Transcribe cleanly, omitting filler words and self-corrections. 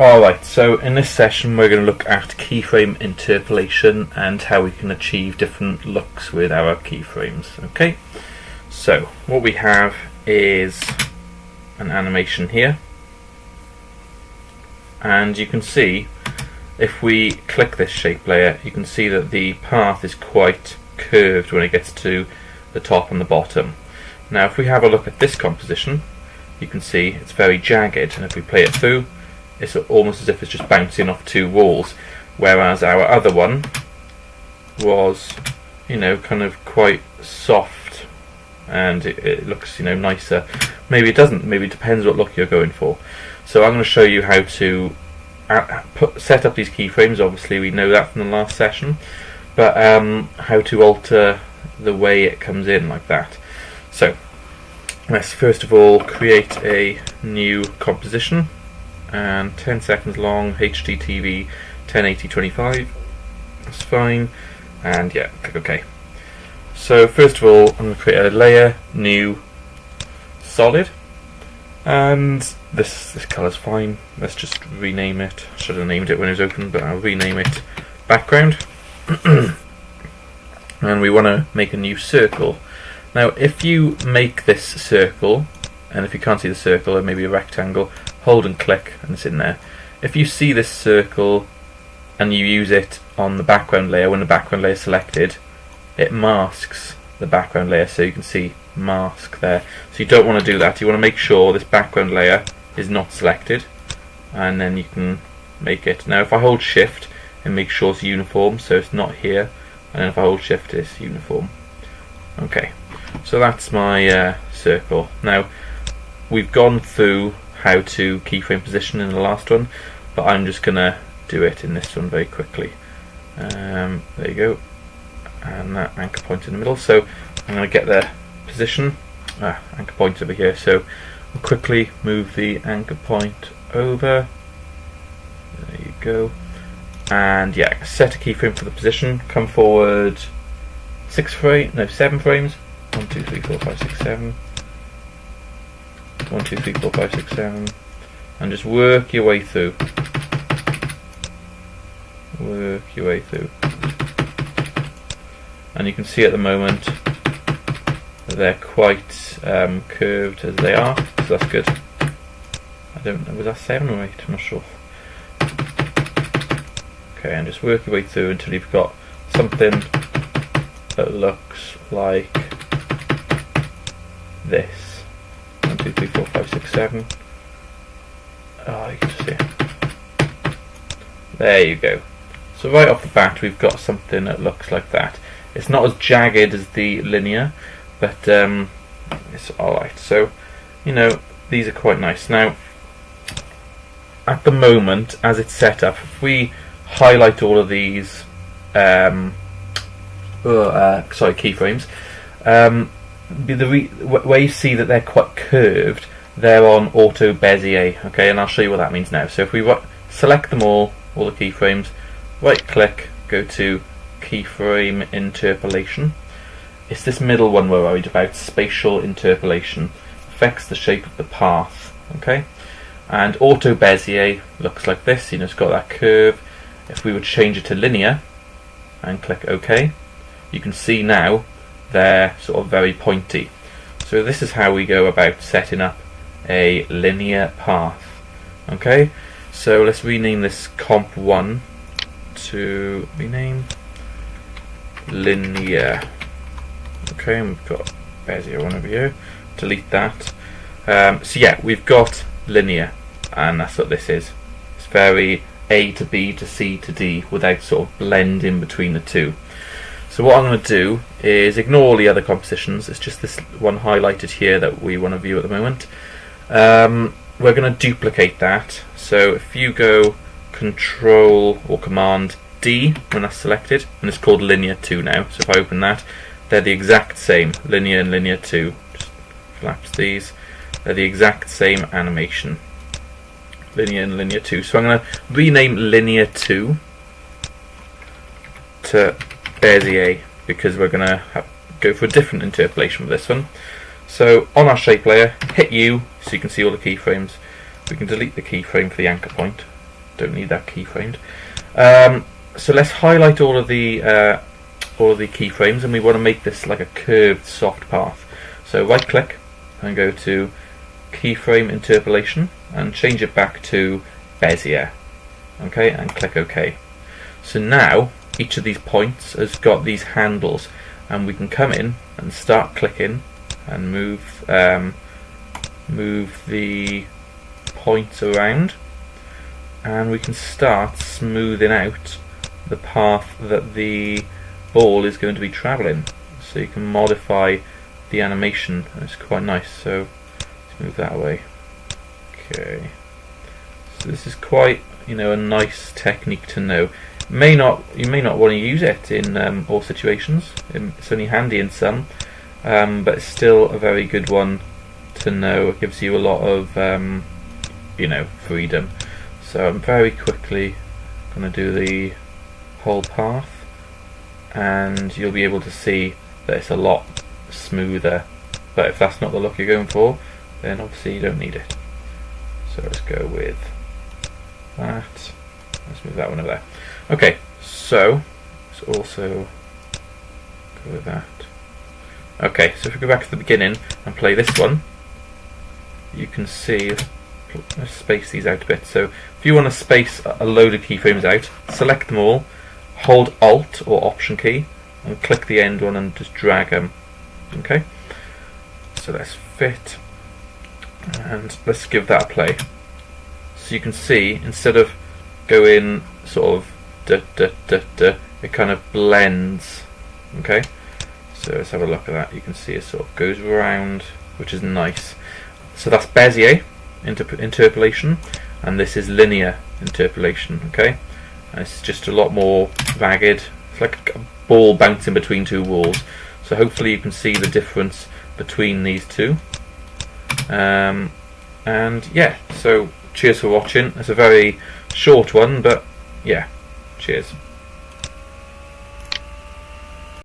Alright, so in this session we're going to look at keyframe interpolation and how we can achieve different looks with our keyframes. Okay, so what we have is an animation here, and you can see if we click this shape layer, you can see that the path is quite curved when it gets to the top and the bottom. Now if we have a look at this composition, you can see it's very jagged, and if we play it through, it's almost as if it's just bouncing off two walls, whereas our other one was, kind of quite soft, and it looks, nicer. Maybe it doesn't. Maybe it depends what look you're going for. So I'm going to show you how to set up these keyframes. Obviously, we know that from the last session, but how to alter the way it comes in like that. So let's first of all create a new composition. And 10 seconds long, HDTV 1080-25, that's fine, and yeah, click OK. So first of all, I'm going to create a layer, new, solid, and this colour's fine. Let's just rename it. I should have named it when it was open, but I'll rename it background. And we want to make a new circle. Now if you make this circle, and if you can't see the circle, or maybe a rectangle, hold and click and it's in there. If you see this circle and you use it on the background layer, when the background layer is selected, it masks the background layer, so you can see mask there. So you don't want to do that. You want to make sure this background layer is not selected, and then you can make it. Now if I hold shift, it makes sure it's uniform, so it's not here, and then if I hold shift, it's uniform. Okay, so that's my circle. Now we've gone through how to keyframe position in the last one, but I'm just gonna do it in this one very quickly. There you go, and that anchor point in the middle. So I'm gonna get the position, anchor point over here. So we'll quickly move the anchor point over. There you go, and yeah, set a keyframe for the position. Come forward 7 frames. 1, 2, 3, 4, 5, 6, 7. 1, 2, 3, 4, 5, 6, 7, and just work your way through. Work your way through. And you can see at the moment that they're quite curved as they are, so that's good. I don't know, was that 7 or 8? I'm not sure. Okay, and just work your way through until you've got something that looks like this. 1, 2, 3, 4, 5, 6, 7. Oh, you can just see it. There you go. So right off the bat, we've got something that looks like that. It's not as jagged as the linear, but it's alright. So, these are quite nice. Now, at the moment, as it's set up, if we highlight all of these keyframes, where you see that they're quite curved, they're on auto Bezier, okay, and I'll show you what that means now. So if we select them all the keyframes, right click, go to Keyframe Interpolation. It's this middle one we're worried about, spatial interpolation. Affects the shape of the path, okay, and auto Bezier looks like this. It's got that curve. If we would change it to linear and click OK, you can see now they're sort of very pointy. So this is how we go about setting up a linear path. Okay, so let's rename this comp 1 to rename linear. Okay, and we've got Bezier 1 over here. Delete that. So yeah, we've got linear, and that's what this is. It's very A to B to C to D without sort of blending between the two. So what I'm going to do is ignore all the other compositions. It's just this one highlighted here that we want to view at the moment. We're going to duplicate that. So if you go Control or Command D when that's selected, and it's called Linear 2 now. So if I open that, they're the exact same, Linear and Linear 2. Just collapse these. They're the exact same animation, Linear and Linear 2. So I'm going to rename Linear 2 to Bezier, because we're going to go for a different interpolation with this one. So on our shape layer, hit U so you can see all the keyframes. We can delete the keyframe for the anchor point. don't need that keyframed. So let's highlight all of the keyframes, and we want to make this like a curved soft path. So right click and go to Keyframe Interpolation and change it back to Bezier. Okay, and click OK. So now each of these points has got these handles, and we can come in and start clicking and move the points around, and we can start smoothing out the path that the ball is going to be travelling. So you can modify the animation. It's quite nice. So let's move that away. Okay. So this is quite, a nice technique to know. You may not want to use it in all situations. It's only handy in some, but it's still a very good one to know. It gives you a lot of freedom. So I'm very quickly going to do the whole path, and you'll be able to see that it's a lot smoother. But if that's not the look you're going for, then obviously you don't need it. So let's go with that. Let's move that one over there. Okay, so let's also go with that. Okay, so if we go back to the beginning and play this one, you can see, let's space these out a bit. So if you want to space a load of keyframes out, select them all, hold Alt or Option key, and click the end one and just drag them. Okay, so let's fit, and let's give that a play. So you can see, instead of going sort of it kind of blends. Okay, so let's have a look at that. You can see it sort of goes around, which is nice. So that's Bezier interpolation, and this is linear interpolation. Okay, and it's just a lot more ragged. It's like a ball bouncing between two walls. So hopefully you can see the difference between these two. And yeah, so cheers for watching. It's a very short one, but yeah, cheers.